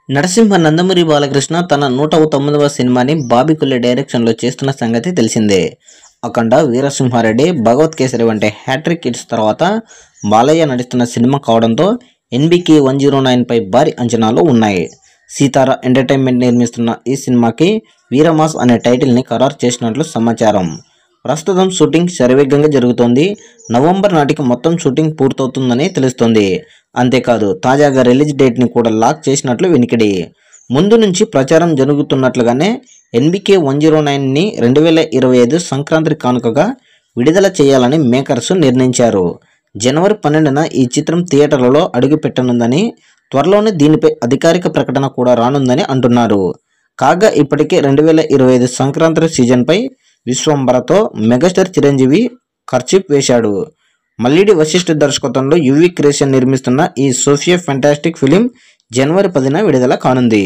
నరసింహ నందమూరి బాలకృష్ణ తన 109వ సినిమాని బాబీ కొల్లి డైరెక్షన్లో చేస్తున్న సంగతి తెలిసిందే. అఖండ, వీరసింహారెడ్డి, భగవత్ కేసరి వంటి హ్యాట్రిక్ హిట్స్ తర్వాత బాలయ్య నటిస్తున్న సినిమా కావడంతో ఎన్బీకే 109 పై భారీ అంచనాలు ఉన్నాయి. సీతారా ఎంటర్టైన్మెంట్ నిర్మిస్తున్న ఈ సినిమాకి వీరమాస్ అనే టైటిల్ని ఖరారు చేసినట్లు సమాచారం. ప్రస్తుతం షూటింగ్ శరవేగంగా జరుగుతోంది. నవంబర్ నాటికి మొత్తం షూటింగ్ పూర్తవుతుందని తెలుస్తోంది. అంతేకాదు తాజాగా రిలీజ్ డేట్ని కూడా లాక్ చేసినట్లు వినికిడి. ముందు నుంచి ప్రచారం జరుగుతున్నట్లుగానే ఎన్బీకే 109ని 2025 సంక్రాంతి కానుకగా విడుదల చేయాలని మేకర్స్ నిర్ణయించారు. జనవరి 12న ఈ చిత్రం థియేటర్లలో అడుగుపెట్టనుందని, త్వరలోనే దీనిపై అధికారిక ప్రకటన కూడా రానుందని అంటున్నారు. కాగా ఇప్పటికే 2025 సంక్రాంతి సీజన్పై విశ్వంబరతో మెగాస్టార్ చిరంజీవి కర్చీఫ్ వేశాడు. మల్లిడి వశిష్ఠ దర్శకత్వంలో యువి క్రియేషన్ నిర్మిస్తున్న ఈ సోఫియా ఫెంటాస్టిక్ ఫిలిం జనవరి 10న విడుదల కానుంది.